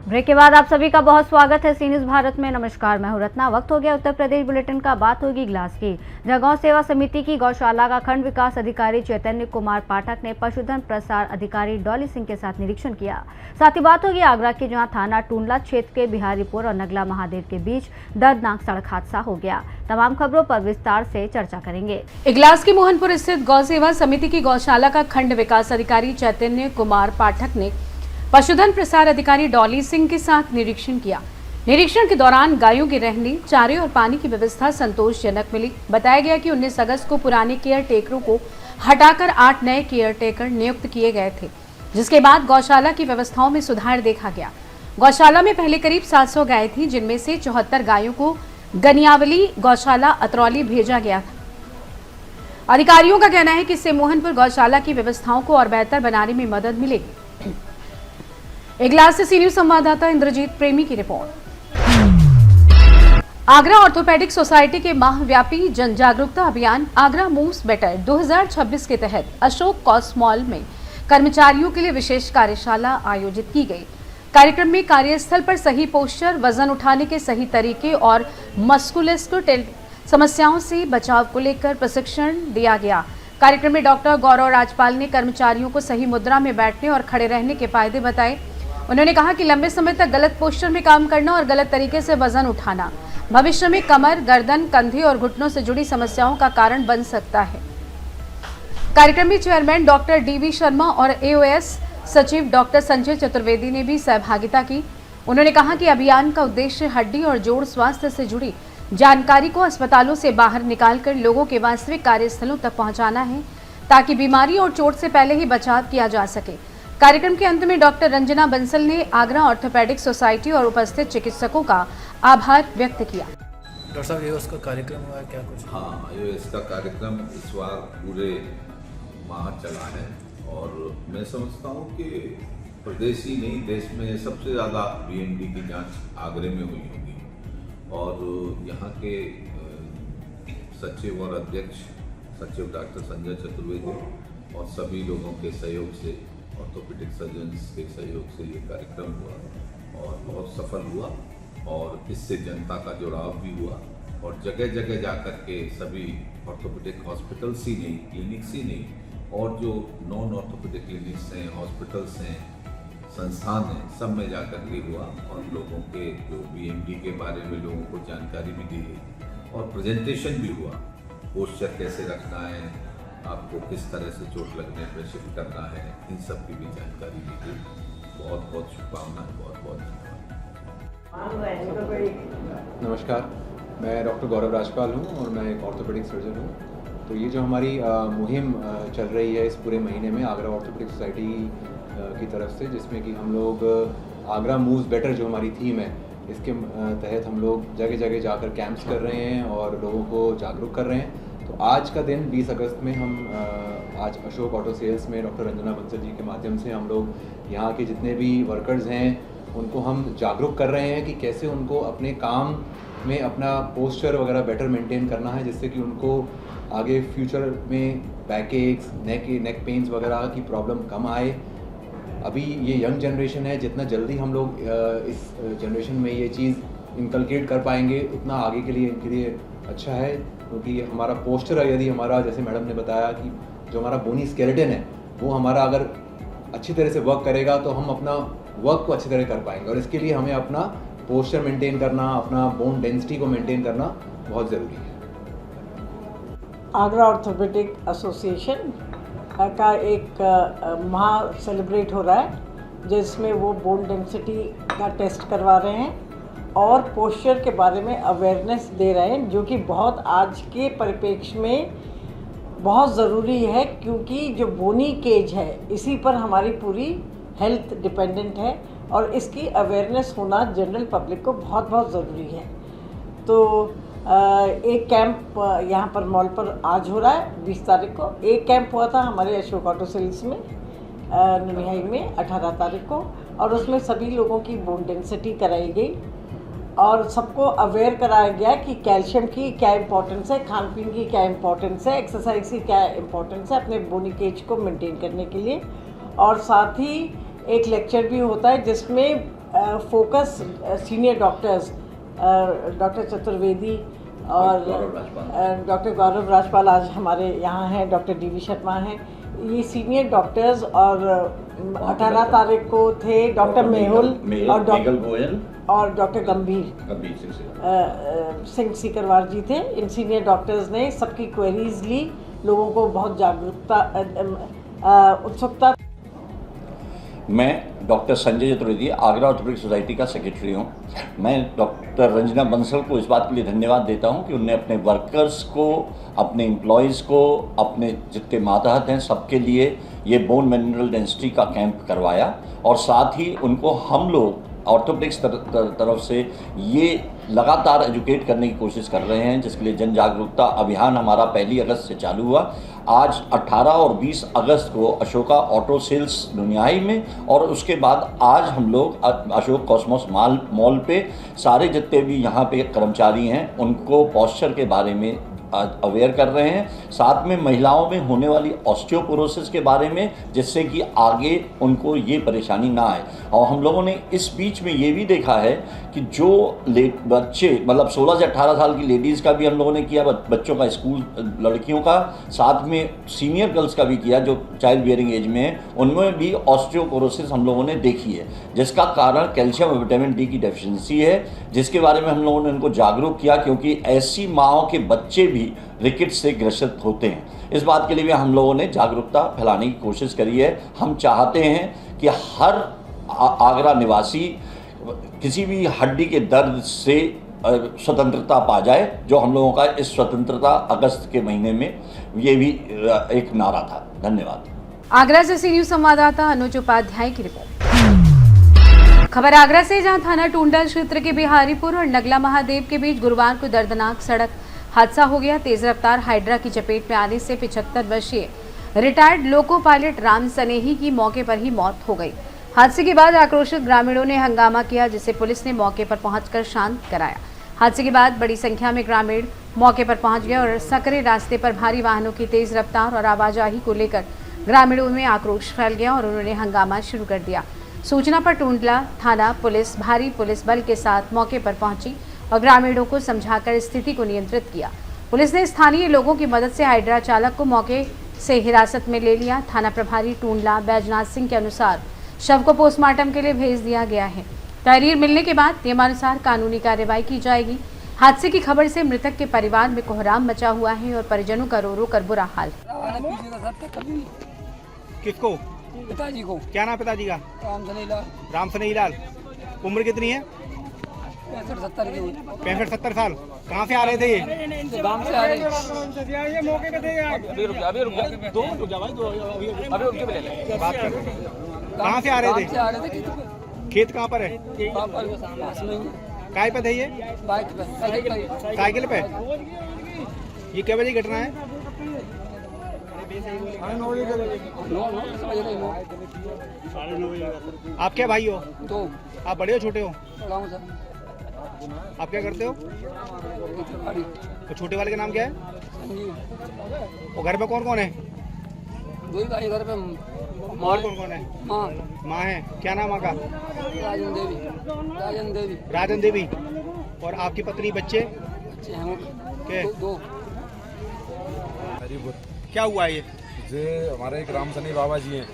Break के बाद आप सभी का बहुत स्वागत है सी न्यूज़ भारत में। नमस्कार, मैं हूं रत्ना। वक्त हो गया उत्तर प्रदेश बुलेटिन का। बात होगी इगलास की, जहां गौ सेवा समिति की गौशाला का खंड विकास अधिकारी चैतन्य कुमार पाठक ने पशुधन प्रसार अधिकारी डॉली सिंह के साथ निरीक्षण किया। साथ ही बात होगी आगरा की, जहाँ थाना टूंडला क्षेत्र के बिहारीपुर और नगला महादेव के बीच दर्दनाक सड़क हादसा हो गया। तमाम खबरों पर विस्तार से चर्चा करेंगे। इगलास के मोहनपुर स्थित गौ सेवा समिति की गौशाला का खंड विकास अधिकारी चैतन्य कुमार पाठक ने पशुधन प्रसार अधिकारी डॉली सिंह के साथ निरीक्षण किया। निरीक्षण के दौरान गायों के रहने, चारे और पानी की व्यवस्था संतोषजनक मिली। बताया गया कि 19 अगस्त को पुराने केयर टेकरों को हटाकर 8 नए केयर टेकर नियुक्त किए गए थे, जिसके बाद गौशाला की व्यवस्थाओं में सुधार देखा गया। गौशाला में पहले करीब 700 गाय थी, जिनमें से 74 गायों को गनियावली गौशाला अतरौली भेजा गया था। अधिकारियों का कहना है कि इससे मोहनपुर गौशाला की व्यवस्थाओं को और बेहतर बनाने में मदद मिलेगी। इगलास से सी न्यूज़ संवाददाता इंद्रजीत प्रेमी की रिपोर्ट। आगरा ऑर्थोपेडिक सोसाइटी के माहव्यापी जन जागरूकता अभियान आगरा मूव्स बेटर 2026 के तहत अशोक कॉस्मॉल में कर्मचारियों के लिए विशेष कार्यशाला आयोजित की गई। कार्यक्रम में कार्यस्थल पर सही पोस्चर, वजन उठाने के सही तरीके और मस्कुलोस्केलेटल समस्याओं से बचाव को लेकर प्रशिक्षण दिया गया। कार्यक्रम में डॉक्टर गौरव राजपाल ने कर्मचारियों को सही मुद्रा में बैठने और खड़े रहने के फायदे बताए। उन्होंने कहा कि लंबे समय तक गलत पोस्चर में काम करना और गलत तरीके से वजन उठाना भविष्य में कमर, गर्दन, कंधे और घुटनों से जुड़ी समस्याओं का कारण बन सकता है। कार्यक्रम में चेयरमैन डॉक्टर डीवी शर्मा और एओएस सचिव डॉक्टर संजय चतुर्वेदी ने भी सहभागिता की। उन्होंने कहा कि अभियान का उद्देश्य हड्डी और जोड़ स्वास्थ्य से जुड़ी जानकारी को अस्पतालों से बाहर निकालकर लोगों के वास्तविक कार्यस्थलों तक पहुंचाना है, ताकि बीमारी और चोट से पहले ही बचाव किया जा सके। कार्यक्रम के अंत में डॉक्टर रंजना बंसल ने आगरा ऑर्थोपेडिक सोसाइटी और उपस्थित चिकित्सकों का आभार व्यक्त किया। डॉक्टर साहब, ये उसका कार्यक्रम हुआ है क्या कुछ? हाँ, ये इसका कार्यक्रम इस बार पूरे माह चला है और मैं समझता हूँ कि प्रदेश ही नहीं, देश में सबसे ज़्यादा बीएमडी की जांच आगरे में हुई होगी और यहाँ के सचिव और अध्यक्ष सचिव डॉक्टर संजय चतुर्वेदी और सभी लोगों के सहयोग से, ऑर्थोपेडिक सर्जन्स के सहयोग से ये कार्यक्रम हुआ और बहुत सफल हुआ और इससे जनता का जुड़ाव भी हुआ और जगह जगह जाकर के सभी ऑर्थोपेडिक हॉस्पिटल्स ही नहीं, क्लिनिक्स ही नहीं और जो नॉन ऑर्थोपेडिक क्लिनिक्स हैं, हॉस्पिटल्स हैं, संस्थान हैं, सब में जाकर के हुआ और लोगों के जो बीएमडी के बारे में लोगों को जानकारी भी दी गई और प्रेजेंटेशन भी हुआ। पोस्चर कैसे रखना है, आपको किस तरह से चोट लगने पर शिफ्ट करना है, इन सब की भी जानकारी दी गई। बहुत बहुत शुभकामनाएं, बहुत बहुत धन्यवाद। नमस्कार, मैं डॉक्टर गौरव राजपाल हूँ और मैं एक ऑर्थोपेडिक सर्जन हूँ। तो ये जो हमारी मुहिम चल रही है इस पूरे महीने में आगरा ऑर्थोपेडिक सोसाइटी की तरफ से, जिसमें कि हम लोग आगरा मूव्स बेटर जो हमारी थीम है, इसके तहत हम लोग जगह जगह जाकर कैंप्स कर रहे हैं और लोगों को जागरूक कर रहे हैं। तो आज का दिन 20 अगस्त में हम आज अशोक ऑटो सेल्स में डॉक्टर रंजना बंसल जी के माध्यम से हम लोग यहाँ के जितने भी वर्कर्स हैं उनको हम जागरूक कर रहे हैं कि कैसे उनको अपने काम में अपना पोस्चर वगैरह बेटर मेंटेन करना है, जिससे कि उनको आगे फ्यूचर में बैक एक्स, नेक पेन्स वगैरह की प्रॉब्लम कम आए। अभी ये यंग जनरेशन है, जितना जल्दी हम लोग इस जनरेशन में ये चीज़ इनकलकेट कर पाएंगे उतना आगे के लिए इनके लिए अच्छा है, क्योंकि हमारा पोस्चर है, यदि हमारा, जैसे मैडम ने बताया कि जो हमारा बोनी स्केलेटन है वो हमारा अगर अच्छी तरह से वर्क करेगा तो हम अपना वर्क को अच्छी तरह कर पाएंगे और इसके लिए हमें अपना पोस्चर मेंटेन करना, अपना बोन डेंसिटी को मेंटेन करना बहुत ज़रूरी है। आगरा ऑर्थोपेडिक एसोसिएशन का एक माह सेलिब्रेट हो रहा है, जिसमें वो बोन डेंसिटी का टेस्ट करवा रहे हैं और पोस्चर के बारे में अवेयरनेस दे रहे हैं, जो कि बहुत आज के परिप्रेक्ष्य में बहुत ज़रूरी है, क्योंकि जो बोनी केज है इसी पर हमारी पूरी हेल्थ डिपेंडेंट है और इसकी अवेयरनेस होना जनरल पब्लिक को बहुत बहुत ज़रूरी है। तो एक कैंप यहाँ पर मॉल पर आज हो रहा है 20 तारीख को। एक कैंप हुआ था हमारे अशोक ऑटो सेल्स में ननिहाई में 18 तारीख को और उसमें सभी लोगों की बोन डेंसिटी कराई गई और सबको अवेयर कराया गया कि कैल्शियम की क्या इम्पोर्टेंस है, खान पीन की क्या इम्पोर्टेंस है, एक्सरसाइज की क्या इम्पोर्टेंस है अपने बोनी केज को मेंटेन करने के लिए। और साथ ही एक लेक्चर भी होता है जिसमें focus senior doctors doctor Chaturvedi और डॉक्टर गौरव राजपाल आज हमारे यहाँ हैं, डॉक्टर DV शर्मा हैं, ये सीनियर डॉक्टर्स। और 18 तारीख को थे डॉक्टर मेहुल और डॉक्टर गंभीर सिंह सीकरवार जी थे। इन सीनियर डॉक्टर्स ने सबकी क्वेरीज ली, लोगों को बहुत जागरूकता उत्सुकता। मैं doctor Sanjay Chaturvedi Agra orthopaedic society का सेक्रेटरी हूँ। मैं डॉक्टर रंजना बंसल को इस बात के लिए धन्यवाद देता हूँ कि उन्होंने अपने वर्कर्स को, अपने एम्प्लॉयज़ को, अपने जितने मातहत हैं सबके लिए ये बोन मिनरल डेंसिटी का कैंप करवाया। और साथ ही उनको हम लोग ऑर्थोपेडिक्स तरफ से ये लगातार एजुकेट करने की कोशिश कर रहे हैं, जिसके लिए जन जागरूकता अभियान हमारा 1 अगस्त से चालू हुआ। आज 18 और 20 अगस्त को अशोका ऑटो सेल्स दुनियाई में, और उसके बाद आज हम लोग अशोक कॉस्मोस मॉल पे सारे जितने भी यहाँ पे कर्मचारी हैं उनको पॉस्चर के बारे में अवेयर कर रहे हैं। साथ में महिलाओं में होने वाली ऑस्टियोपोरोसिस के बारे में, जिससे कि आगे उनको ये परेशानी ना आए। और हम लोगों ने इस बीच में ये भी देखा है कि जो बच्चे मतलब 16 से 18 साल की लेडीज़ का भी हम लोगों ने किया, बच्चों का स्कूल लड़कियों का, साथ में सीनियर गर्ल्स का भी किया जो चाइल्ड बियरिंग एज में है, उनमें भी ऑस्टियोपोरोसिस हम लोगों ने देखी है, जिसका कारण कैल्शियम और विटामिन D की डेफिशिएंसी है, जिसके बारे में हम लोगों ने उनको जागरूक किया, क्योंकि ऐसी माँओं के बच्चे भी रिकेट्स से ग्रसित होते हैं। इस बात के लिए भी हम लोगों ने जागरूकता फैलाने की कोशिश करी है। हम चाहते हैं कि हर आगरा निवासी किसी भी हड्डी के दर्द से स्वतंत्रता पा जाए, जो हम लोगों का इस स्वतंत्रता अगस्त के महीने में ये भी एक नारा था। धन्यवाद। आगरा से सी न्यूज संवाददाता अनुज उपाध्याय की रिपोर्ट। खबर आगरा से, जहां थाना टूंडा क्षेत्र के बिहारीपुर और नगला महादेव के बीच गुरुवार को दर्दनाक सड़क हादसा हो गया। तेज रफ्तार हाइड्रा की चपेट में आने से 75 वर्षीय रिटायर्ड लोको पायलट राम सनेही की मौके पर ही मौत हो गई। हादसे के बाद आक्रोशित ग्रामीणों ने हंगामा किया, जिसे पुलिस ने मौके पर पहुंचकर शांत कराया। हादसे के बाद बड़ी संख्या में ग्रामीण मौके पर पहुंच गए और सकरे रास्ते पर भारी वाहनों की तेज रफ्तार और आवाजाही को लेकर ग्रामीणों में आक्रोश फैल गया और उन्होंने हंगामा शुरू कर दिया। सूचना पर टूंडला थाना पुलिस भारी पुलिस बल के साथ मौके पर पहुंची और ग्रामीणों को समझाकर स्थिति को नियंत्रित किया। पुलिस ने स्थानीय लोगों की मदद से हाइड्रा चालक को मौके से हिरासत में ले लिया। थाना प्रभारी टूंडला बैजनाथ सिंह के अनुसार शव को पोस्टमार्टम के लिए भेज दिया गया है। तहरीर मिलने के बाद नियमानुसार कानूनी कार्रवाई की जाएगी। हादसे की खबर से मृतक के परिवार में कोहराम मचा हुआ है और परिजनों का रो रो कर बुरा हाल। किसको? पिताजी को। क्या नाम पिताजी का? राम सनेही लाल। उम्र कितनी है? 65-70 साल। कहाँ से आ रहे थे ये? गांव से आ रहे। ये मौके पे थे यार। अभी रुक जा दो रुक जा भाई, दो अभी उनके पे ले ले बात कर। कहाँ से आ रहे थे? खेत कहाँ पर है? काय पे थे ये? बाइक पे, साइकिल पे। ये क्या बजे घटना है? आप क्या भाई हो? तो आप बड़े हो छोटे हो? गाँव से। आप क्या करते हो? तो छोटे वाले का नाम क्या है? और घर पे कौन कौन है? दो ही भाई घर पे। और कौन कौन है? माँ। माँ है। क्या नाम का? राजन देवी। राजन देवी। और आपकी पत्नी बच्चे? बच्चे हैं के? दो। क्या हुआ ये? हमारे एक राम सनेही बाबा जी हैं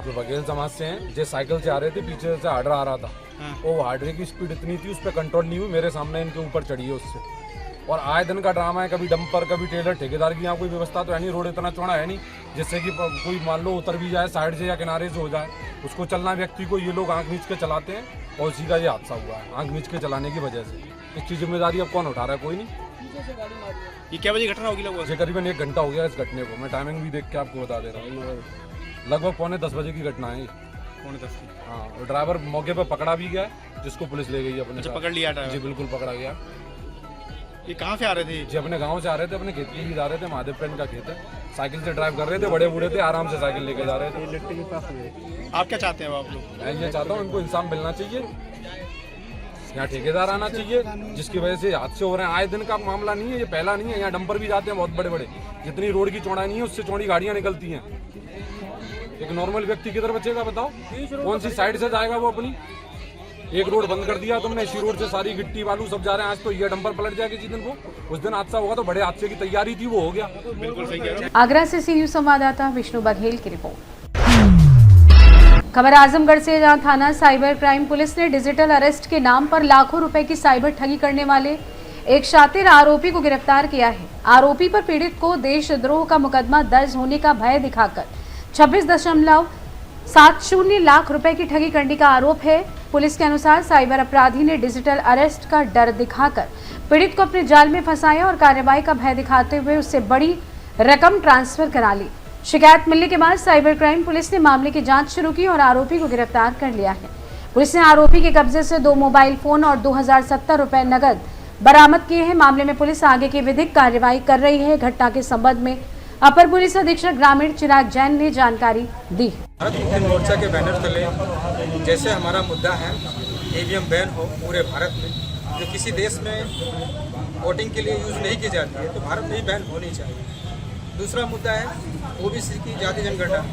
जो बघेल समाज से हैं। जो साइकिल से आ रहे थे, पीछे से हाइड्रा आ रहा था। वो हाइड्रे की स्पीड इतनी थी, उस पर कंट्रोल नहीं हुई, मेरे सामने इनके ऊपर चढ़ी है उससे। और आए दिन का ड्रामा है, कभी डंपर कभी टेलर। ठेकेदार की यहाँ कोई व्यवस्था तो है नहीं, रोड इतना चौड़ा है नहीं जिससे कि कोई मान लो उतर भी जाए साइड से या किनारे से हो जाए। उसको चलना व्यक्ति को ये लोग आँख मीच के चलाते हैं और उसी का ये हादसा हुआ है, आँख मीच के चलाने की वजह से। इसकी जिम्मेदारी अब कौन उठा रहा है? कोई नहीं। ये क्या बजे घटना होगी लगभग? ये करीबन 1 घंटा हो गया इस घटने को। मैं टाइमिंग भी देख के आपको बता दे रहा हूँ। लगभग 9:45 बजे की घटना है। 9:45 की। हाँ, और ड्राइवर मौके पर पकड़ा भी गया, जिसको पुलिस ले गई अपने। अच्छा, पकड़ लिया ड्राइवर? जी बिल्कुल पकड़ा गया। ये कहाँ से आ रहे थे? जी अपने गांव से आ रहे थे, अपने खेत के लिए जा रहे थे। महादेव पेन का खेत है। साइकिल से ड्राइव कर रहे थे, बड़े बूढ़े थे, आराम से साइकिल लेके जा रहे थे। आप क्या चाहते हैं आप लोग? मैं ये चाहता हूँ इनको इंसाफ मिलना चाहिए। यहाँ ठेकेदार आना चाहिए, जिसकी वजह से हादसे हो रहे हैं। आए दिन का मामला नहीं है, ये पहला नहीं है। यहाँ डंपर भी जाते हैं बहुत बड़े बड़े, जितनी रोड की चौड़ाई नहीं है उससे चौड़ी गाड़ियाँ निकलती हैं। एक नॉर्मल व्यक्ति किधर बचेगा बताओ, कौन सी साइड से जाएगा वो अपनी? एक रोड बंद कर दिया तुमने, इसी रोड से सारी गिट्टी बालू सब जा रहे हैं। आज तो ये डंपर पलट जाएगा किसी दिन को, उस दिन हादसा होगा तो बड़े हादसे की तैयारी थी, वो हो गया। बिल्कुल सही कह रहे हो। आगरा से सी न्यूज संवाददाता विष्णु बघेल की रिपोर्ट। खबर आजमगढ़ से, जहां थाना साइबर क्राइम पुलिस ने डिजिटल अरेस्ट के नाम पर लाखों रुपए की साइबर ठगी करने वाले एक शातिर आरोपी को गिरफ्तार किया है। आरोपी पर पीड़ित को देशद्रोह का मुकदमा दर्ज होने का भय दिखाकर 26.70 लाख रुपए की ठगी करने का आरोप है। पुलिस के अनुसार साइबर अपराधी ने डिजिटल अरेस्ट का डर दिखाकर पीड़ित को अपने जाल में फंसाया और कार्रवाई का भय दिखाते हुए उससे बड़ी रकम ट्रांसफर करा ली। शिकायत मिलने के बाद साइबर क्राइम पुलिस ने मामले की जांच शुरू की और आरोपी को गिरफ्तार कर लिया है। पुलिस ने आरोपी के कब्जे से 2 मोबाइल फोन और 2070 रुपए नगद बरामद किए हैं। मामले में पुलिस आगे की विधिक कार्रवाई कर रही है। घटना के संबंध में अपर पुलिस अधीक्षक ग्रामीण चिराग जैन ने जानकारी दी। भारत मुक्ति मोर्चा के बैनर तले जैसे हमारा मुद्दा है ईवीएम बैन हो पूरे भारत में, जो किसी देश में वोटिंग के लिए यूज़ नहीं की जाती है, तो भारत में ही बैन होनी चाहिए। दूसरा मुद्दा है ओबीसी की जाति जनगणना,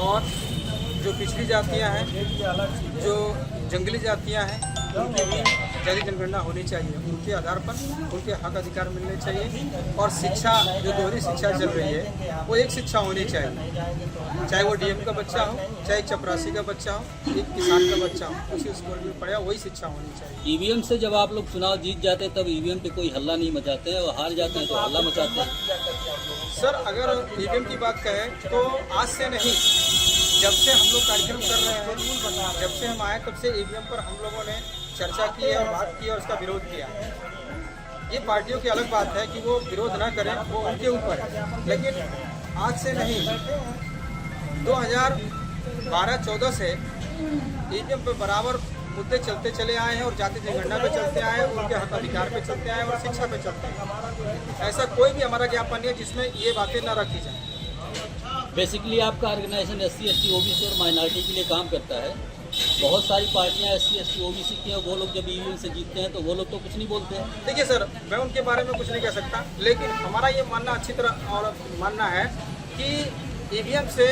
और जो पिछड़ी जातियां हैं, जो जंगली जातियां हैं, उनकी भी जाति जनगणना होनी चाहिए। उनके आधार पर उनके हक अधिकार मिलने चाहिए। और शिक्षा, जो दोहरी शिक्षा चल रही है, वो एक शिक्षा होनी चाहिए, चाहे वो डीएम का बच्चा हो, चाहे चपरासी का बच्चा हो, एक किसान का बच्चा हो, उसी स्कूल में पढ़ा, वही शिक्षा होनी चाहिए। ईवीएम से जब आप लोग चुनाव जीत जाते हैं तब ईवीएम पे कोई हल्ला नहीं मचाते हैं, और हार जाते हैं तो हल्ला मचाते हैं। सर, अगर ईवीएम की बात कहें तो आज से नहीं, जब से हम लोग कार्यक्रम कर रहे हैं, जब से हम आए तब से ईवीएम पर हम लोगों ने चर्चा की है, बात की और उसका विरोध किया। ये पार्टियों की अलग बात है कि वो विरोध ना करें, वो उनके ऊपर है, लेकिन आज से नहीं, 2012-14 से ईवीएम पे बराबर मुद्दे चलते चले आए हैं और जाति जनगणना पे चलते आए हैं, उनके हक अधिकार पे चलते आए हैं और शिक्षा पे चलते हैं। ऐसा कोई भी हमारा ज्ञापन नहीं है जिसमें ये बातें न रखी जाए। बेसिकली आपका ऑर्गेनाइजेशन SC, ST, OBC और माइनॉरिटी के लिए काम करता है। बहुत सारी पार्टियां SC, ST, OBC की हैं, वो लोग जब ईवीएम से जीतते हैं तो वो लोग तो कुछ नहीं बोलते हैं। देखिए सर, मैं उनके बारे में कुछ नहीं कह सकता, लेकिन हमारा ये मानना अच्छी तरह और मानना है कि ईवीएम से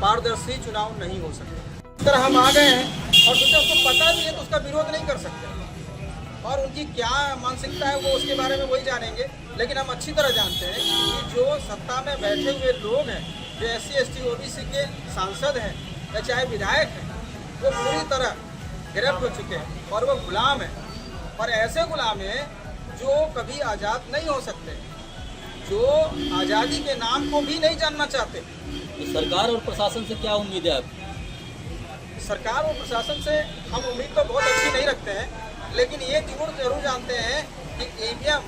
पारदर्शी चुनाव नहीं हो सकता। इस तरह हम आ गए हैं और दूसरा उसको पता भी है तो उसका विरोध नहीं कर सकते, और उनकी क्या मानसिकता है वो उसके बारे में वही जानेंगे। लेकिन हम अच्छी तरह जानते हैं कि जो सत्ता में बैठे हुए लोग हैं, जो SC, ST, OBC के सांसद हैं या चाहे विधायक हैं, वो पूरी तरह गिरफ्त हो चुके हैं और वो गुलाम हैं, और ऐसे गुलाम हैं जो कभी आज़ाद नहीं हो सकते, जो आज़ादी के नाम को भी नहीं जानना चाहते। तो सरकार और प्रशासन से क्या उम्मीद है आपकी? सरकार और प्रशासन से हम उम्मीद तो बहुत अच्छी नहीं रखते हैं, लेकिन ये जरूर जानते हैं कि ईवीएम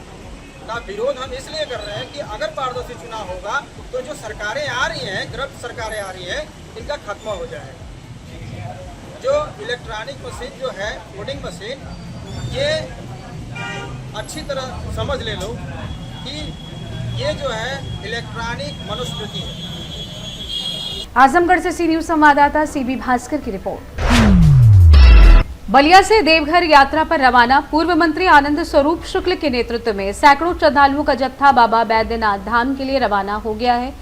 का विरोध हम इसलिए कर रहे हैं कि अगर पारदर्शी चुनाव होगा तो जो सरकारें आ रही हैं, करप्ट सरकारें आ रही हैं, इनका खात्मा हो जाएगा। जो इलेक्ट्रॉनिक मशीन जो है, वोटिंग मशीन, ये अच्छी तरह समझ ले लो कि ये जो है इलेक्ट्रॉनिक मनुस्मृति है। आजमगढ़ से सी न्यूज संवाददाता CB भास्कर की रिपोर्ट। बलिया से देवघर यात्रा पर रवाना पूर्व मंत्री आनंद स्वरूप शुक्ल के नेतृत्व में सैकड़ों श्रद्धालुओं का जत्था बाबा बैद्यनाथ धाम के लिए रवाना हो गया है।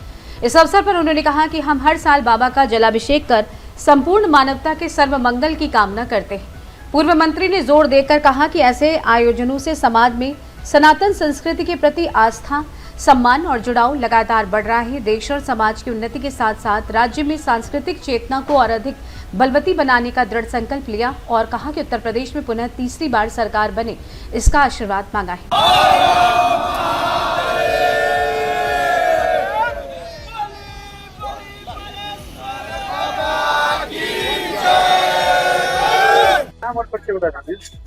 इस अवसर पर उन्होंने कहा कि हम हर साल बाबा का जलाभिषेक कर संपूर्ण मानवता के सर्वमंगल की कामना करते हैं। पूर्व मंत्री ने जोर देकर कहा कि ऐसे आयोजनों से समाज में सनातन संस्कृति के प्रति आस्था, सम्मान और जुड़ाव लगातार बढ़ रहा है। देश और समाज की उन्नति के साथ साथ राज्य में सांस्कृतिक चेतना को और अधिक बलवती बनाने का दृढ़ संकल्प लिया और कहा कि उत्तर प्रदेश में पुनः तीसरी बार सरकार बने, इसका आशीर्वाद मांगा है।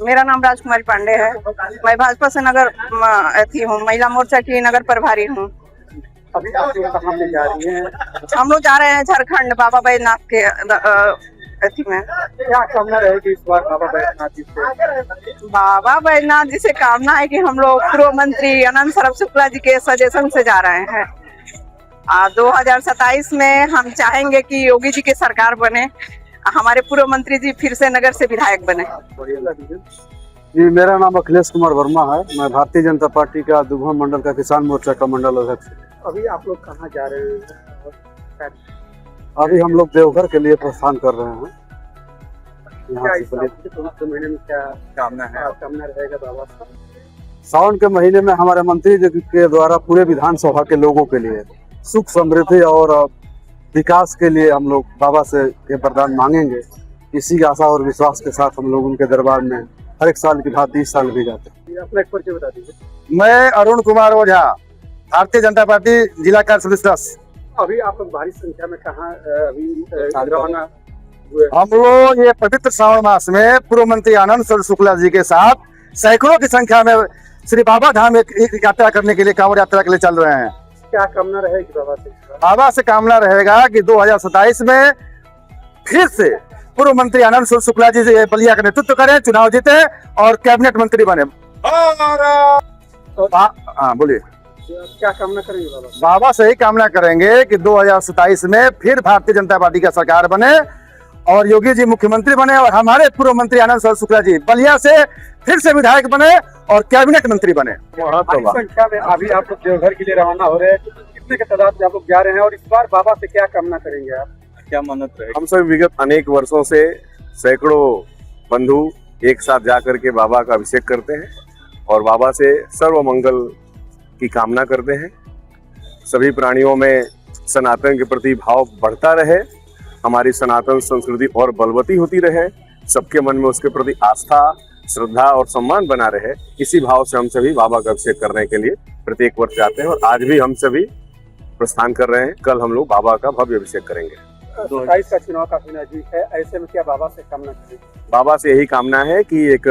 मेरा नाम राजकुमारी पांडे है। मैं भाजपा से नगर हूँ, महिला मोर्चा की नगर प्रभारी हूँ। अभी आप लोग कहाँ पे जा रही हैं? हम लोग जा रहे हैं झारखंड बाबा बैद्यनाथ के में। क्या कामना रहेगी इस बार बाबा बैद्यनाथ जी से? बाबा बैद्यनाथ जी से कामना है कि हम लोग पूर्व मंत्री आनंद स्वरूप शुक्ला जी के सजेशन से जा रहे हैं। 2027 में हम चाहेंगे कि योगी जी की सरकार बने हमारे पूर्व मंत्री जी फिर से नगर से विधायक बने। जी, मेरा नाम अखिलेश कुमार वर्मा है। मैं भारतीय जनता पार्टी का दुभम मंडल का किसान मोर्चा का मंडल अध्यक्ष हूँ। अभी आप लोग कहाँ जा रहे हैं? अभी हम लोग देवघर के लिए प्रस्थान कर रहे हैं। क्या इस महीने में क्या कामना है? कामना रहेगा बाबा का? सावन के महीने में हमारे मंत्री जी के द्वारा पूरे विधानसभा के लोगों के लिए सुख समृद्धि और विकास के लिए हम लोग बाबा से ये वरदान मांगेंगे। इसी आशा और विश्वास के साथ हम लोग उनके दरबार में हर एक साल की भांति इस साल भी जाते हैं। अपना एक परिचय बता दीजिए। मैं अरुण कुमार ओझा, भारतीय जनता पार्टी जिला कार्य सदस्य। अभी आप लोग भारी संख्या में कहाँ रवाना? हम लोग ये पवित्र श्रावण मास में पूर्व मंत्री आनंद सरोवर शुक्ला जी के साथ सैकड़ों की संख्या में श्री बाबा धाम एक यात्रा करने के लिए, कांवड़ यात्रा के लिए चल रहे हैं। क्या कामना रहेगी बाबा से? बाबा से कामना रहेगा कि 2027 में फिर से पूर्व मंत्री आनंद सरोवर शुक्ला जी से बलिया का नेतृत्व करें, चुनाव जीते और कैबिनेट मंत्री बने। हाँ बोलिए। क्या कामना करेंगे बाबा? बाबा से ही कामना करेंगे कि 2027 में फिर भारतीय जनता पार्टी का सरकार बने और योगी जी मुख्यमंत्री बने और हमारे पूर्व मंत्री आनंद सरोवर शुक्ला जी बलिया से फिर से विधायक बने और कैबिनेट मंत्री बने। संख्या में अभी आप लोग देवघर के लिए रवाना हो रहे हैं, कितने के तादाद में आप लोग जा रहे हैं और इस बार बाबा से क्या कामना करेंगे आप? क्या मन्नत रहेगी? हम सब विगत अनेक वर्षों से सैकड़ों बंधु एक साथ जाकर के बाबा का अभिषेक करते हैं और बाबा से सर्व मंगल की कामना करते हैं। सभी प्राणियों में सनातन के प्रति भाव बढ़ता रहे, हमारी सनातन संस्कृति और बलवती होती रहे, सबके मन में उसके प्रति आस्था, श्रद्धा और सम्मान बना रहे। इसी भाव से हम सभी बाबा का अभिषेक करने के लिए प्रत्येक वर्ष जाते हैं और आज भी हम सभी प्रस्थान कर रहे हैं। कल हम लोग बाबा का भव्य अभिषेक करेंगे। 27 का चुनाव काफी नजदीक है, ऐसे में क्या बाबा से कामना करेंगे? बाबा से यही कामना है कि एक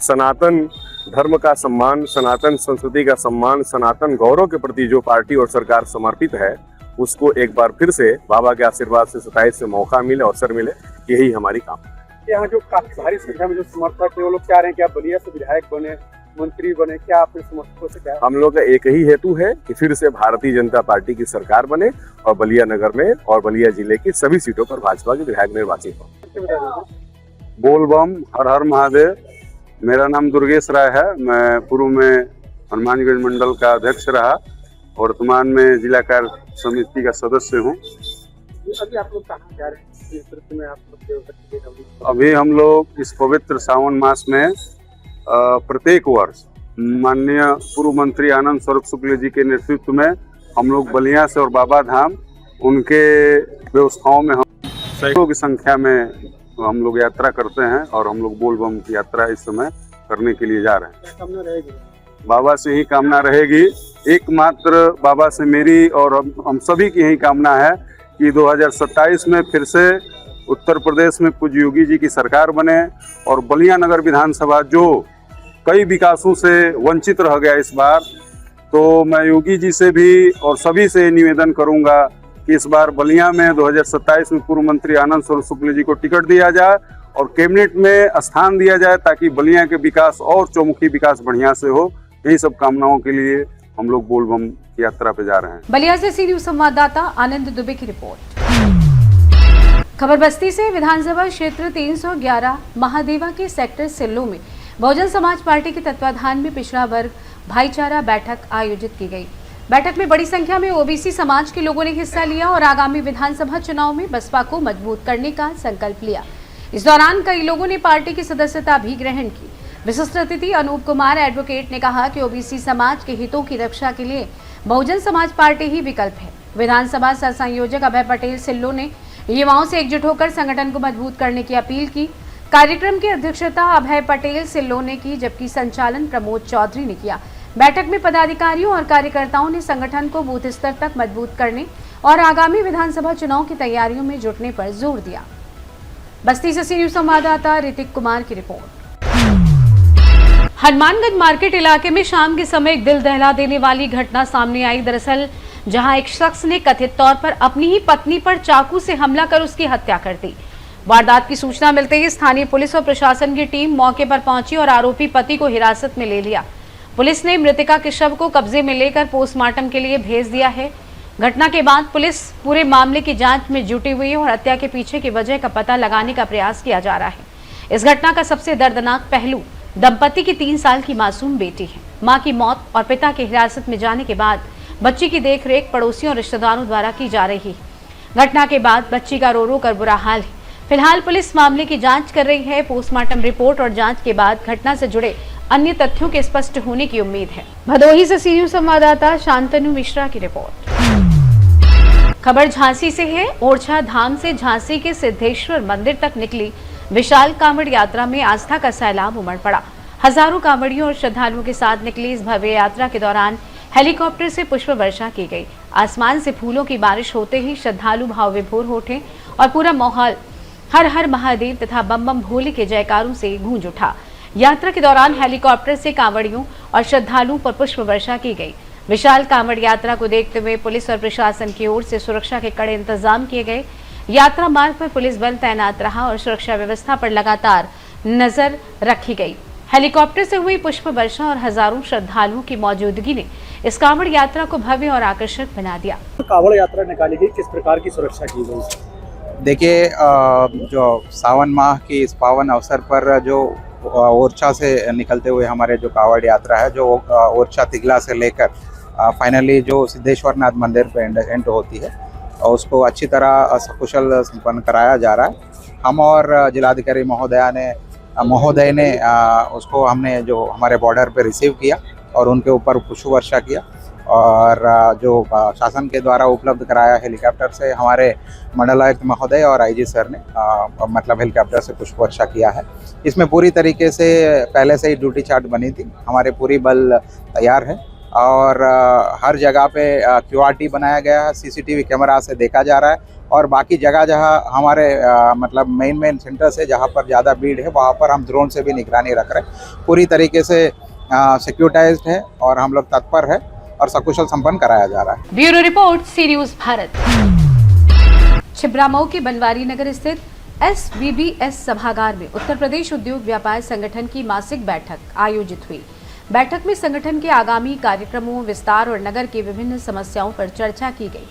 सनातन धर्म का सम्मान, सनातन संस्कृति का सम्मान, सनातन गौरव के प्रति जो पार्टी और सरकार समर्पित है उसको एक बार फिर से बाबा के आशीर्वाद से 27 से मौका मिले, अवसर मिले, यही हमारी कामना है। यहाँ जो काफी भारी संख्या में जो समर्थक है वो लोग चाह रहे हैं कि आप बलिया से विधायक बने, मंत्री बने, क्या आपने समर्थकों से क्या? हम लोग का एक ही हेतु है कि फिर से भारतीय जनता पार्टी की सरकार बने और बलिया नगर में और बलिया जिले की सभी सीटों पर भाजपा के विधायक निर्वाचित हो। बोल बम, हर हर महादेव। मेरा नाम दुर्गेश राय है। मैं पूर्व में हनुमानगंज मंडल का अध्यक्ष रहा, वर्तमान में जिला कार्य समिति का सदस्य हूँ। अभी आप लोग कहाँ जा रहे हैं? में आप लोग अभी हम लोग इस पवित्र सावन मास में प्रत्येक वर्ष माननीय पूर्व मंत्री आनंद सरोवर शुक्ला जी के नेतृत्व में हम लोग बलिया से और बाबा धाम उनके व्यवस्थाओं में हम सैकड़ों की संख्या में हम लोग यात्रा करते हैं और हम लोग बोल बम की यात्रा इस समय करने के लिए जा रहे हैं। कामना रहेगी बाबा से ही कामना रहेगी। एकमात्र बाबा से मेरी और हम सभी की यही कामना है कि 2027 में फिर से उत्तर प्रदेश में पूज्य योगी जी की सरकार बने और बलिया नगर विधानसभा जो कई विकासों से वंचित रह गया इस बार, तो मैं योगी जी से भी और सभी से निवेदन करूंगा कि इस बार बलिया में 2027 में पूर्व मंत्री आनंद सरोवर शुक्ला जी को टिकट दिया जाए और कैबिनेट में स्थान दिया जाए ताकि बलिया के विकास और चौमुखी विकास बढ़िया से हो। यही सब कामनाओं के लिए हम लोग बोलबम की यात्रा पे जा रहे हैं। बलिया से सी न्यूज संवाददाता आनंद दुबे की रिपोर्ट। खबर बस्ती से विधानसभा क्षेत्र 311 महादेवा के सेक्टर सिल्लो में बहुजन समाज पार्टी के तत्वाधान में पिछड़ा वर्ग भाईचारा बैठक आयोजित की गई। बैठक में बड़ी संख्या में ओबीसी समाज के लोगों ने हिस्सा लिया और आगामी विधानसभा चुनाव में बसपा को मजबूत करने का संकल्प लिया। इस दौरान कई लोगों ने पार्टी की सदस्यता भी ग्रहण की। विशिष्ट अतिथि अनूप कुमार एडवोकेट ने कहा कि ओबीसी समाज के हितों की रक्षा के लिए बहुजन समाज पार्टी ही विकल्प है। विधानसभा सह संयोजक अभय पटेल सिल्लो ने युवाओं से एकजुट होकर संगठन को मजबूत करने की अपील की। कार्यक्रम की अध्यक्षता अभय पटेल सिल्लो ने की, जबकि संचालन प्रमोद चौधरी ने किया। बैठक में पदाधिकारियों और कार्यकर्ताओं ने संगठन को बूथ स्तर तक मजबूत करने और आगामी विधानसभा चुनाव की तैयारियों में जुटने पर जोर दिया। बस्ती से सी न्यूज संवाददाता ऋतिक कुमार की रिपोर्ट। हनुमानगंज मार्केट इलाके में शाम के समय एक दिल दहला देने वाली घटना सामने आई। दरअसल जहां एक शख्स ने कथित तौर पर अपनी ही पत्नी पर चाकू से हमला कर उसकी हत्या कर दी। वारदात की सूचना मिलते ही स्थानीय पुलिस और प्रशासन की टीम मौके पर पहुंची और आरोपी पति को हिरासत में ले लिया। पुलिस ने मृतका के शव को कब्जे में लेकर पोस्टमार्टम के लिए भेज दिया है। घटना के बाद पुलिस पूरे मामले की जांच में जुटी हुई है और हत्या के पीछे की वजह का पता लगाने का प्रयास किया जा रहा है। इस घटना का सबसे दर्दनाक पहलू दंपति की 3 साल की मासूम बेटी है। मां की मौत और पिता की हिरासत में जाने के बाद बच्ची की देखरेख पड़ोसियों और रिश्तेदारों द्वारा की जा रही है। घटना के बाद बच्ची का रो रो कर बुरा हाल है। फिलहाल पुलिस मामले की जांच कर रही है। पोस्टमार्टम रिपोर्ट और जांच के बाद घटना से जुड़े अन्य तथ्यों के स्पष्ट होने की उम्मीद है। भदोही से सीनियर संवाददाता शांतनु मिश्रा की रिपोर्ट। खबर झांसी से है। ओरछा धाम से झांसी के सिद्धेश्वर मंदिर तक निकली विशाल कांवड़ यात्रा में आस्था का सैलाब उमड़ पड़ा। हजारों कांवड़ियों और श्रद्धालुओं के साथ निकली इस भव्य यात्रा के दौरान हेलीकॉप्टर से पुष्प वर्षा की गई। आसमान से फूलों की बारिश होते ही श्रद्धालु भाव विभोर हो उठे और पूरा माहौल हर हर महादेव तथा बम बम भोले के जयकारों से गूंज उठा। यात्रा के दौरान हेलीकॉप्टर से कांवड़ियों और श्रद्धालुओं पर पुष्प वर्षा की गई। विशाल कांवड़ यात्रा को देखते हुए पुलिस और प्रशासन की ओर से सुरक्षा के कड़े इंतजाम किए गए। यात्रा मार्ग पर पुलिस बल तैनात रहा और सुरक्षा व्यवस्था पर लगातार नजर रखी गई। हेलीकॉप्टर से हुई पुष्प वर्षा और हजारों श्रद्धालुओं की मौजूदगी ने इस कांवड़ यात्रा को भव्य और आकर्षक बना दिया। कांवड़ यात्रा निकाली गई, किस प्रकार की सुरक्षा की गई? देखिए, जो सावन माह की इस पावन अवसर पर जो ओरछा से निकलते हुए हमारे जो कांवड़ यात्रा है, जो ओरछा तिगला से लेकर फाइनली जो सिद्धेश्वर नाथ मंदिर पे एंड होती है, और उसको अच्छी तरह सकुशल संपन्न कराया जा रहा है। हम और जिलाधिकारी महोदय ने उसको हमने जो हमारे बॉर्डर पे रिसीव किया और उनके ऊपर पुष्प वर्षा किया, और जो शासन के द्वारा उपलब्ध कराया हेलीकॉप्टर से हमारे मंडलायुक्त महोदय और आईजी सर ने मतलब हेलीकॉप्टर से पुष्प वर्षा किया है। इसमें पूरी तरीके से पहले से ही ड्यूटी चार्ट बनी थी, हमारे पूरी बल तैयार है और हर जगह पे QRT बनाया गया है, CCTV कैमरा से देखा जा रहा है, और बाकी जगह जहाँ हमारे मतलब मेन सेंटर से जहाँ पर ज़्यादा भीड़ है वहाँ पर हम ड्रोन से भी निगरानी रख रहे हैं। पूरी तरीके से सिक्योरिटाइज्ड है और हम लोग तत्पर है और सकुशल संपन्न कराया जा रहा है। ब्यूरो रिपोर्ट, सी न्यूज़ भारत। छिबरामऊ के बनवारी नगर स्थित SBBS सभागार में उत्तर प्रदेश उद्योग व्यापार संगठन की मासिक बैठक आयोजित हुई। बैठक में संगठन के आगामी कार्यक्रमों, विस्तार और नगर की विभिन्न समस्याओं पर चर्चा की गई।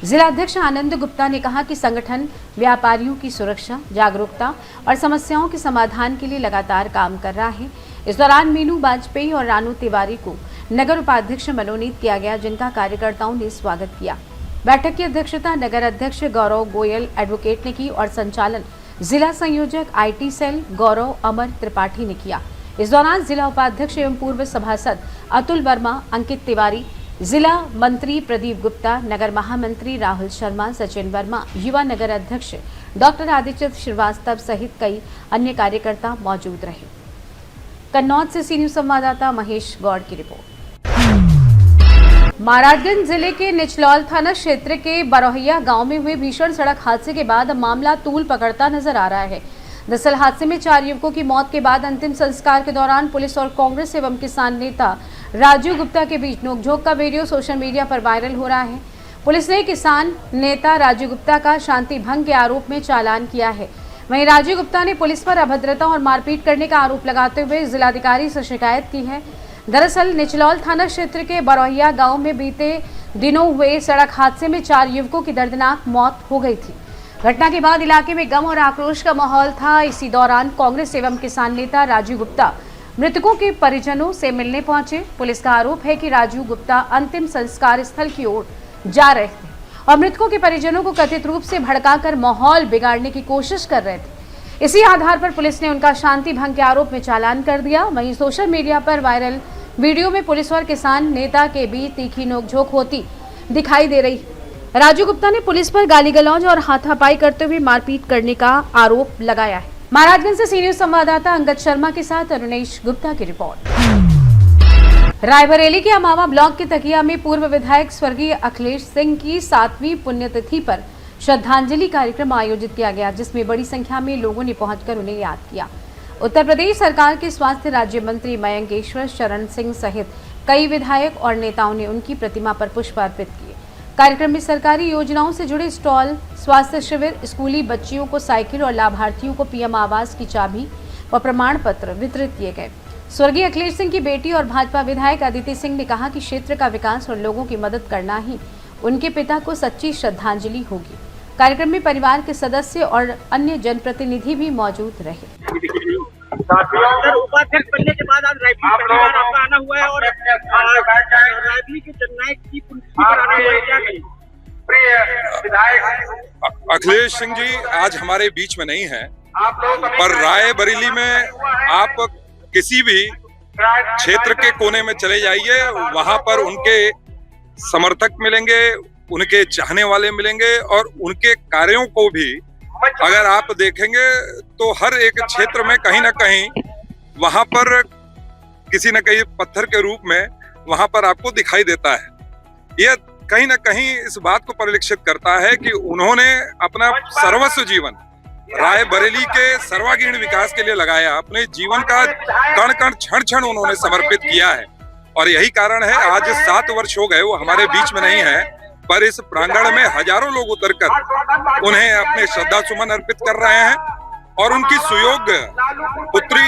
जिला अध्यक्ष आनंद गुप्ता ने कहा कि संगठन व्यापारियों की सुरक्षा, जागरूकता और समस्याओं के समाधान के लिए लगातार काम कर रहा है। इस दौरान मीनू वाजपेयी और रानू तिवारी को नगर उपाध्यक्ष मनोनीत किया गया, जिनका कार्यकर्ताओं ने स्वागत किया। बैठक की अध्यक्षता नगर अध्यक्ष गौरव गोयल एडवोकेट ने की और संचालन जिला संयोजक IT सेल गौरव अमर त्रिपाठी ने किया। इस दौरान जिला उपाध्यक्ष एवं पूर्व सभासद अतुल वर्मा, अंकित तिवारी, जिला मंत्री प्रदीप गुप्ता, नगर महामंत्री राहुल शर्मा, सचिन वर्मा, युवा नगर अध्यक्ष डॉक्टर आदित्य श्रीवास्तव सहित कई अन्य कार्यकर्ता मौजूद रहे। कन्नौज से सी न्यूज़ संवाददाता महेश गौड़ की रिपोर्ट। महाराजगंज जिले के निचलौल थाना क्षेत्र के बरोहिया गांव में हुए भीषण सड़क हादसे के बाद मामला तूल पकड़ता नजर आ रहा है। दरअसल हादसे में 4 युवकों की मौत के बाद अंतिम संस्कार के दौरान पुलिस और कांग्रेस एवं किसान नेता राजू गुप्ता के बीच नोकझोंक का वीडियो सोशल मीडिया पर वायरल हो रहा है। पुलिस ने किसान नेता राजू गुप्ता का शांति भंग के आरोप में चालान किया है। वहीं राजू गुप्ता ने पुलिस पर अभद्रता और मारपीट करने का आरोप लगाते हुए जिलाधिकारी से शिकायत की है। दरअसल निचलौल थाना क्षेत्र के बरोहिया गांव में बीते दिनों हुए सड़क हादसे में 4 युवकों की दर्दनाक मौत हो गई थी। घटना के बाद इलाके में गम और आक्रोश का माहौल था। इसी दौरान कांग्रेस एवं किसान नेता राजू गुप्ता मृतकों के परिजनों से मिलने पहुंचे। पुलिस का आरोप है कि राजू गुप्ता अंतिम संस्कार स्थल की ओर जा रहे थे और मृतकों के परिजनों को कथित रूप से भड़काकर माहौल बिगाड़ने की कोशिश कर रहे थे। इसी आधार पर पुलिस ने उनका शांति भंग के आरोप में चालान कर दिया। वहीं सोशल मीडिया पर वायरल वीडियो में पुलिस और किसान नेता के बीच तीखी नोकझोंक होती दिखाई दे रही। राजू गुप्ता ने पुलिस पर गाली गलौज और हाथापाई करते हुए मारपीट करने का आरोप लगाया है। महाराजगंज से सी न्यूज़ संवाददाता अंगद शर्मा के साथ अरुणेश गुप्ता की रिपोर्ट। रायबरेली के अमावा ब्लॉक के तकिया में पूर्व विधायक स्वर्गीय अखिलेश सिंह की 7वीं पुण्यतिथि पर श्रद्धांजलि कार्यक्रम आयोजित किया गया, जिसमें बड़ी संख्या में लोगों ने पहुंचकर उन्हें याद किया। उत्तर प्रदेश सरकार के स्वास्थ्य राज्य मंत्री मयंकेश्वर शरण सिंह सहित कई विधायक और नेताओं ने उनकी प्रतिमा पर पुष्प अर्पित किए। कार्यक्रम में सरकारी योजनाओं से जुड़े स्टॉल, स्वास्थ्य शिविर, स्कूली बच्चियों को साइकिल और लाभार्थियों को PM आवास की चाबी व प्रमाण पत्र वितरित किए गए। स्वर्गीय अखिलेश सिंह की बेटी और भाजपा विधायक अदिति सिंह ने कहा कि क्षेत्र का विकास और लोगों की मदद करना ही उनके पिता को सच्ची श्रद्धांजलि होगी। कार्यक्रम में परिवार के सदस्य और अन्य जनप्रतिनिधि भी मौजूद रहे। उपाध्यक्ष बनने के बाद आज रायबरेली पहली बार आपका आना हुआ है और रायबरेली के जननायक की पुण्यतिथि पर आना हुआ है, क्या कहेंगे? अखिलेश सिंह जी आज हमारे बीच में नहीं है, पर रायबरेली में आप किसी भी क्षेत्र के कोने में चले जाइए, वहां पर उनके समर्थक मिलेंगे, उनके चाहने वाले मिलेंगे और उनके कार्यों को भी अगर आप देखेंगे तो हर एक क्षेत्र में कहीं ना कहीं वहां पर किसी न कहीं पत्थर के रूप में वहां पर आपको दिखाई देता है। यह कहीं ना कहीं इस बात को परिलक्षित करता है कि उन्होंने अपना सर्वस्व जीवन रायबरेली के सर्वांगीण विकास के लिए लगाया, अपने जीवन का कण कण क्षण क्षण उन्होंने समर्पित किया है और यही कारण है आज 7 वर्ष हो गए वो हमारे बीच में नहीं है, पर इस प्रांगण में हजारों लोग उतरकर उन्हें अपने श्रद्धा सुमन अर्पित कर रहे हैं और उनकी सुयोग्य पुत्री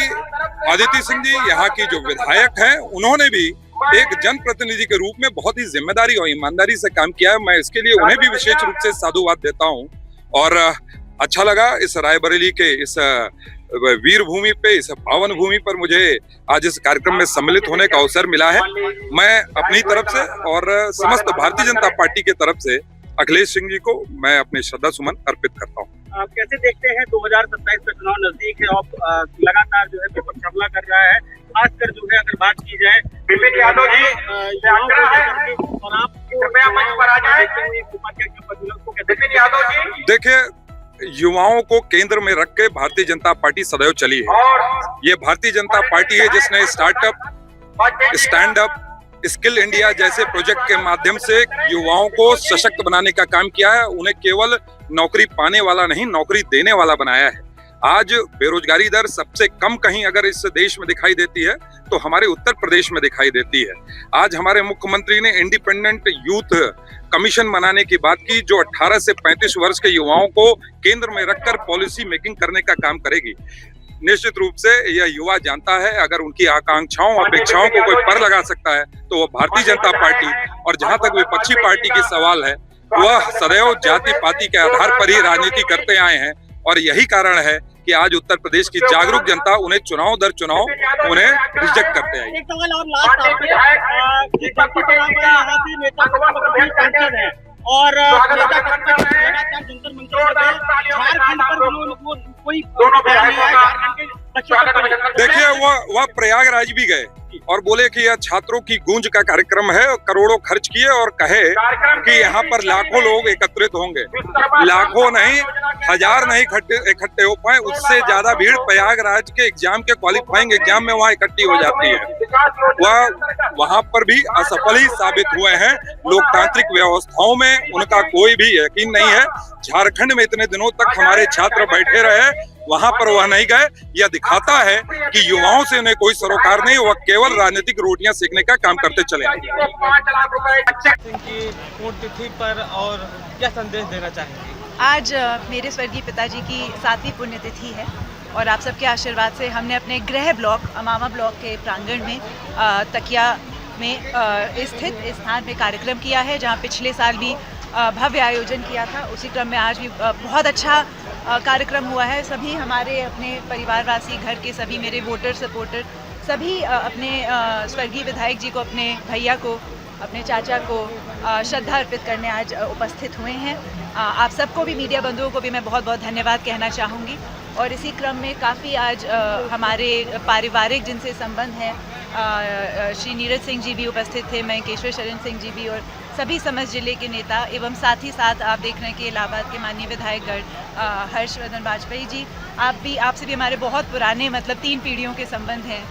अदिति सिंह जी यहाँ की जो विधायक हैं, उन्होंने भी एक जनप्रतिनिधि के रूप में बहुत ही जिम्मेदारी और ईमानदारी से काम किया है। मैं इसके लिए उन्हें भी विशेष रूप से साधुवाद देता हूँ और अच्छा लगा इस रायबरेली के इस वीर भूमि पे, इस पावन भूमि पर मुझे आज इस कार्यक्रम में सम्मिलित होने का अवसर मिला है। मैं अपनी तरफ से और समस्त भारतीय जनता पार्टी के तरफ से अखिलेश सिंह जी को मैं अपने श्रद्धा सुमन अर्पित करता हूँ। आप कैसे देखते हैं 2027 का चुनाव नजदीक है और लगातार जो है विपक्ष हमला कर रहा है, खासकर जो है अगर बात की जाए विपिन यादव जी और आप देखिए, युवाओं को केंद्र में रख के भारतीय जनता पार्टी सदैव चली है। ये भारतीय जनता पार्टी है जिसने startup, stand up, skill India जैसे प्रोजेक्ट के माध्यम से युवाओं को सशक्त बनाने का काम किया है। उन्हें केवल नौकरी पाने वाला नहीं, नौकरी देने वाला बनाया है। आज बेरोजगारी दर सबसे कम कहीं अगर इस देश में दिखाई देती है तो हमारे उत्तर प्रदेश में दिखाई देती है। आज हमारे मुख्यमंत्री ने इंडिपेंडेंट यूथ कमीशन बनाने की बात की जो 18 से 35 वर्ष के युवाओं को केंद्र में रखकर पॉलिसी मेकिंग करने का काम करेगी। निश्चित रूप से यह युवा जानता है अगर उनकी आकांक्षाओं अपेक्षाओं को कोई पर लगा सकता है तो वह भारतीय जनता पार्टी, और जहां तक विपक्षी पार्टी की सवाल है वह सदैव जाति पाति के आधार पर ही राजनीति करते आए हैं और यही कारण है कि आज उत्तर प्रदेश की जागरूक जनता उन्हें चुनाव दर चुनाव उन्हें रिजेक्ट करते आई। एक सवाल और लास्ट और लगातार जंतर मंतर झारखंड पर कोई देखिए, वह प्रयागराज भी गए और बोले कि यह छात्रों की गूंज का कार्यक्रम है, करोड़ों खर्च किए और कहे कि यहाँ पर लाखों लोग एकत्रित होंगे। लाखों नहीं, हजार नहीं इकट्ठे हो पाए, उससे ज्यादा भीड़ प्रयागराज के एग्जाम के क्वालिफाइंग एग्जाम में वहाँ इकट्ठी हो जाती है। वह वहाँ पर भी असफल ही साबित हुए हैं। लोकतांत्रिक व्यवस्थाओं में उनका कोई भी यकीन नहीं है। झारखंड में इतने दिनों तक हमारे छात्र बैठे रहे, वहां पर वह नहीं गए। यह दिखाता है कि युवाओं से उन्हें कोई सरोकार नहीं, वह केवल राजनीतिक रोटियां सेकने का काम करते चले आए। पुण्यतिथि पर और क्या संदेश देना चाहेंगे? आज मेरे स्वर्गीय पिताजी की 7वीं पुण्यतिथि है और आप सबके आशीर्वाद से हमने अपने गृह ब्लॉक अमामा ब्लॉक के प्रांगण में तकिया में स्थित स्थान पे कार्यक्रम किया है, जहाँ पिछले साल भी भव्य आयोजन किया था। उसी क्रम में आज भी बहुत अच्छा कार्यक्रम हुआ है। सभी हमारे अपने परिवारवासी, घर के सभी मेरे वोटर सपोर्टर सभी अपने स्वर्गीय विधायक जी को, अपने भैया को, अपने चाचा को श्रद्धा अर्पित करने आज उपस्थित हुए हैं। आप सबको भी, मीडिया बंधुओं को भी मैं बहुत बहुत धन्यवाद कहना चाहूँगी। और इसी क्रम में काफ़ी आज हमारे पारिवारिक जिनसे संबंध है, श्री नीरज सिंह जी भी उपस्थित थे, मयंकेश्वर शरण सिंह जी भी, और सभी समस्त जिले के नेता एवं साथ ही साथ आप देख रहे हैं कि इलाहाबाद के माननीय विधायक हर्षवर्धन वाजपेयी जी, आपसे भी हमारे बहुत पुराने 3 पीढ़ियों के संबंध हैं।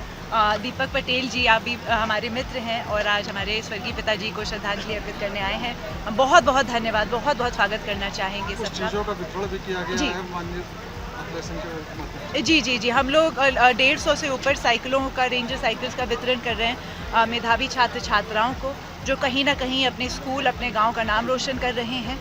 दीपक पटेल जी, आप भी हमारे मित्र हैं और आज हमारे स्वर्गीय पिताजी को श्रद्धांजलि अर्पित करने आए हैं। हम बहुत बहुत धन्यवाद, बहुत बहुत स्वागत करना चाहेंगे सबका। जी, हम लोग 150 से ऊपर साइकिलों का, रेंजर साइकिल्स का वितरण कर रहे हैं मेधावी छात्र छात्राओं को, जो कहीं ना कहीं अपने स्कूल, अपने गांव का नाम रोशन कर रहे हैं।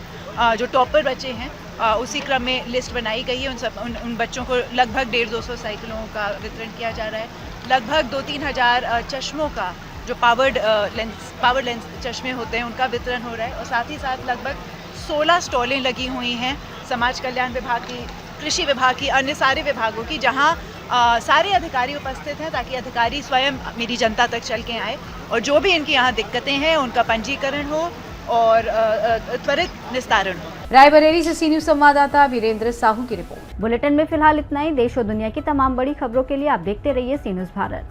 जो टॉपर बच्चे हैं, उसी क्रम में लिस्ट बनाई गई है। उन बच्चों को लगभग 150-200 साइकिलों का वितरण किया जा रहा है। लगभग 2-3 हज़ार चश्मों का जो पावर्ड लेंस चश्मे होते हैं उनका वितरण हो रहा है। और साथ ही साथ लगभग 16 स्टॉलें लगी हुई हैं समाज कल्याण विभाग की, कृषि विभाग की, अन्य सारे विभागों की, जहां सारे अधिकारी उपस्थित हैं ताकि अधिकारी स्वयं मेरी जनता तक चल के आए और जो भी इनकी यहाँ दिक्कतें हैं उनका पंजीकरण हो और त्वरित निस्तारण हो। रायबरेली से सी न्यूज़ संवाददाता वीरेंद्र साहू की रिपोर्ट। बुलेटिन में फिलहाल इतना ही। देश और दुनिया की तमाम बड़ी खबरों के लिए आप देखते रहिए सी न्यूज़ भारत।